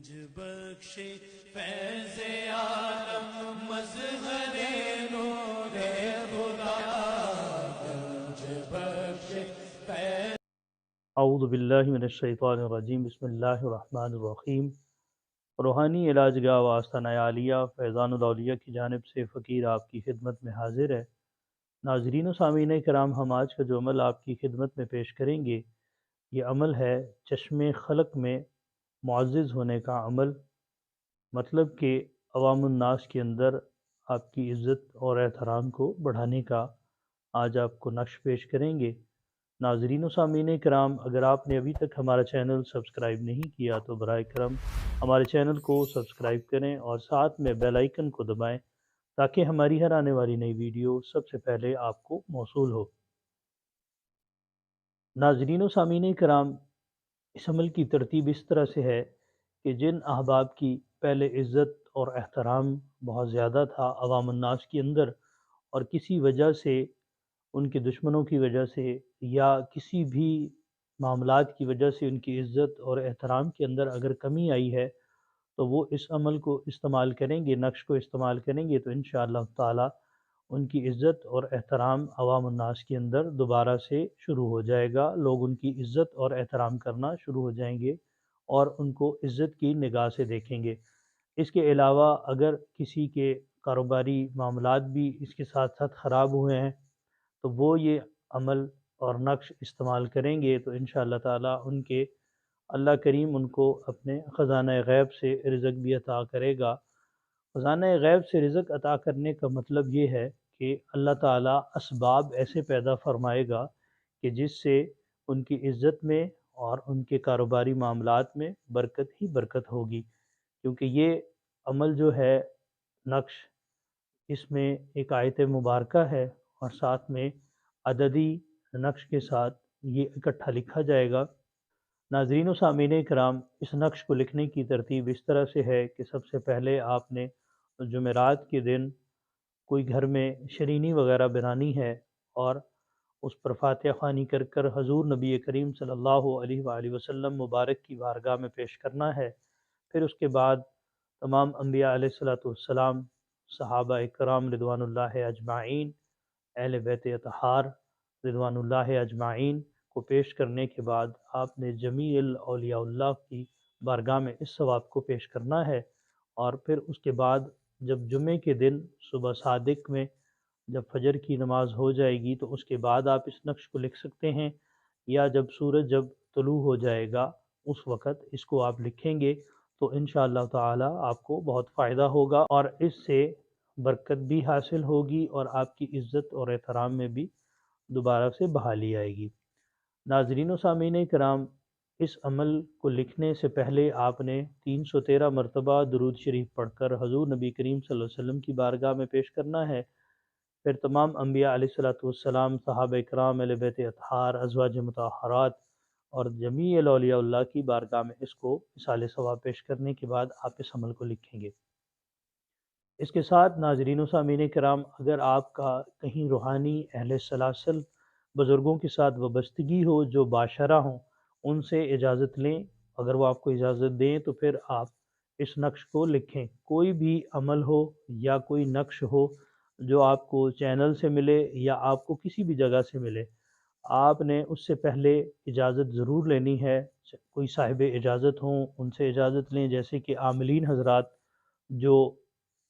مجھ بخشے فیض عالم مظہر نور خدا، مجھ بخشے فیض۔ اعوذ باللہ من الشیطان الرجیم، بسم اللہ الرحمن الرحیم۔ روحانی علاج گاہ و آستانہ عالیہ فیضان الاولیاء کی جانب سے فقیر آپ کی خدمت میں حاضر ہے۔ ناظرین و سامعین کرام، ہم آج کا جو عمل آپ کی خدمت میں پیش کریں گے، یہ عمل ہے چشم خلق میں معزز ہونے کا عمل، مطلب کہ عوام الناس کے اندر آپ کی عزت اور احترام کو بڑھانے کا آج آپ کو نقش پیش کریں گے۔ ناظرین و سامعین کرام، اگر آپ نے ابھی تک ہمارا چینل سبسکرائب نہیں کیا تو برائے کرم ہمارے چینل کو سبسکرائب کریں اور ساتھ میں بیل آئیکن کو دبائیں تاکہ ہماری ہر آنے والی نئی ویڈیو سب سے پہلے آپ کو موصول ہو۔ ناظرین و سامعین کرام، اس عمل کی ترتیب اس طرح سے ہے کہ جن احباب کی پہلے عزت اور احترام بہت زیادہ تھا عوام الناس کے اندر، اور کسی وجہ سے، ان کے دشمنوں کی وجہ سے یا کسی بھی معاملات کی وجہ سے ان کی عزت اور احترام کے اندر اگر کمی آئی ہے، تو وہ اس عمل کو استعمال کریں گے، نقش کو استعمال کریں گے، تو انشاءاللہ تعالی ان کی عزت اور احترام عوام الناس کے اندر دوبارہ سے شروع ہو جائے گا۔ لوگ ان کی عزت اور احترام کرنا شروع ہو جائیں گے اور ان کو عزت کی نگاہ سے دیکھیں گے۔ اس کے علاوہ اگر کسی کے کاروباری معاملات بھی اس کے ساتھ ساتھ خراب ہوئے ہیں تو وہ یہ عمل اور نقش استعمال کریں گے تو انشاءاللہ تعالی ان کے اللہ کریم ان کو اپنے خزانہ غیب سے رزق بھی عطا کرے گا۔ خزانہ غیب سے رزق عطا کرنے کا مطلب یہ ہے کہ اللہ تعالی اسباب ایسے پیدا فرمائے گا کہ جس سے ان کی عزت میں اور ان کے کاروباری معاملات میں برکت ہی برکت ہوگی، کیونکہ یہ عمل جو ہے نقش، اس میں ایک آیت مبارکہ ہے اور ساتھ میں عددی نقش کے ساتھ یہ اکٹھا لکھا جائے گا۔ ناظرین و سامعین کرام، اس نقش کو لکھنے کی ترتیب اس طرح سے ہے کہ سب سے پہلے آپ نے جمعرات کے دن کوئی گھر میں شرینی وغیرہ بنانی ہے اور اس پر فاتحہ خوانی کر کر حضور نبی کریم صلی اللہ علیہ وآلہ وسلم مبارک کی بارگاہ میں پیش کرنا ہے۔ پھر اس کے بعد تمام انبیاء علیہ السلام، صحابہ اکرام رضوان اللہ اجمعین، اہل بیت اطہار رضوان اللہ اجمعین کو پیش کرنے کے بعد آپ نے جمیع اولیاء اللہ کی بارگاہ میں اس ثواب کو پیش کرنا ہے۔ اور پھر اس کے بعد جب جمعے کے دن صبح صادق میں جب فجر کی نماز ہو جائے گی تو اس کے بعد آپ اس نقش کو لکھ سکتے ہیں، یا جب سورج جب طلوع ہو جائے گا اس وقت اس کو آپ لکھیں گے تو انشاءاللہ تعالی آپ کو بہت فائدہ ہوگا اور اس سے برکت بھی حاصل ہوگی اور آپ کی عزت اور احترام میں بھی دوبارہ سے بحالی آئے گی۔ ناظرین و سامعین کرام، اس عمل کو لکھنے سے پہلے آپ نے 313 مرتبہ درود شریف پڑھ کر حضور نبی کریم صلی اللہ علیہ وسلم کی بارگاہ میں پیش کرنا ہے۔ پھر تمام انبیاء علیہ السلام، صحابہ اکرام، اہل بیت اطہار، ازواج مطہرات اور جمیع اولیاء اللہ کی بارگاہ میں اس کو اصالِ ثواب پیش کرنے کے بعد آپ اس عمل کو لکھیں گے۔ اس کے ساتھ ناظرین و سامعین کرام، اگر آپ کا کہیں روحانی اہل سلاسل بزرگوں کے ساتھ وابستگی ہو جو باشرہ ہوں، ان سے اجازت لیں، اگر وہ آپ کو اجازت دیں تو پھر آپ اس نقش کو لکھیں۔ کوئی بھی عمل ہو یا کوئی نقش ہو جو آپ کو چینل سے ملے یا آپ کو کسی بھی جگہ سے ملے، آپ نے اس سے پہلے اجازت ضرور لینی ہے۔ کوئی صاحب اجازت ہوں ان سے اجازت لیں، جیسے کہ عاملین حضرات جو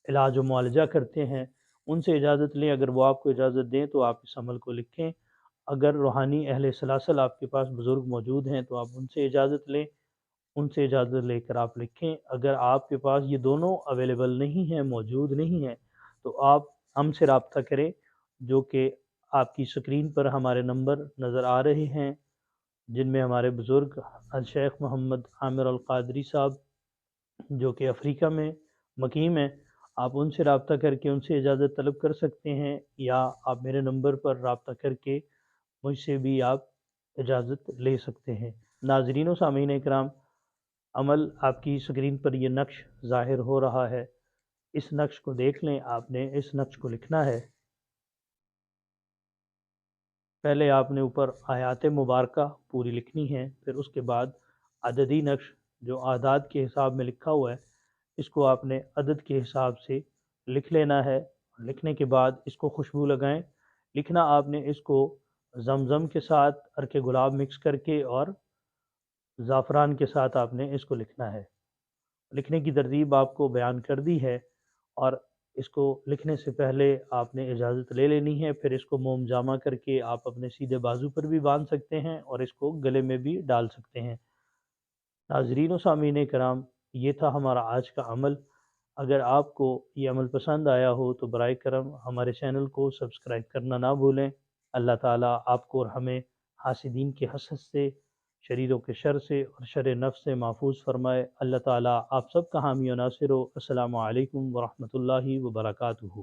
علاج و معالجہ کرتے ہیں ان سے اجازت لیں، اگر وہ آپ کو اجازت دیں تو آپ اس عمل کو لکھیں۔ اگر روحانی اہل سلاسل آپ کے پاس بزرگ موجود ہیں تو آپ ان سے اجازت لیں، ان سے اجازت لے کر آپ لکھیں۔ اگر آپ کے پاس یہ دونوں اویلیبل نہیں ہیں، موجود نہیں ہیں، تو آپ ہم سے رابطہ کریں، جو کہ آپ کی سکرین پر ہمارے نمبر نظر آ رہے ہیں، جن میں ہمارے بزرگ الشیخ محمد عامر القادری صاحب جو کہ افریقہ میں مقیم ہیں، آپ ان سے رابطہ کر کے ان سے اجازت طلب کر سکتے ہیں، یا آپ میرے نمبر پر رابطہ کر کے مجھ سے بھی آپ اجازت لے سکتے ہیں۔ ناظرین و سامعین اکرام، عمل آپ کی سکرین پر یہ نقش ظاہر ہو رہا ہے، اس نقش کو دیکھ لیں۔ آپ نے اس نقش کو لکھنا ہے۔ پہلے آپ نے اوپر آیات مبارکہ پوری لکھنی ہے، پھر اس کے بعد عددی نقش جو اعداد کے حساب میں لکھا ہوا ہے اس کو آپ نے عدد کے حساب سے لکھ لینا ہے۔ لکھنے کے بعد اس کو خوشبو لگائیں۔ لکھنا آپ نے اس کو زمزم کے ساتھ عرق گلاب مکس کر کے اور زعفران کے ساتھ آپ نے اس کو لکھنا ہے۔ لکھنے کی ترتیب آپ کو بیان کر دی ہے، اور اس کو لکھنے سے پہلے آپ نے اجازت لے لینی ہے، پھر اس کو موم جامہ کر کے آپ اپنے سیدھے بازو پر بھی باندھ سکتے ہیں اور اس کو گلے میں بھی ڈال سکتے ہیں۔ ناظرین و سامعین کرام، یہ تھا ہمارا آج کا عمل۔ اگر آپ کو یہ عمل پسند آیا ہو تو برائے کرم ہمارے چینل کو سبسکرائب کرنا نہ بھولیں۔ اللہ تعالیٰ آپ کو اور ہمیں حاسدین کے حسد سے، شریروں کے شر سے اور شر نفس سے محفوظ فرمائے۔ اللہ تعالیٰ آپ سب کا حامی و ناصر ہو۔ السلام علیکم ورحمۃ اللہ وبرکاتہ۔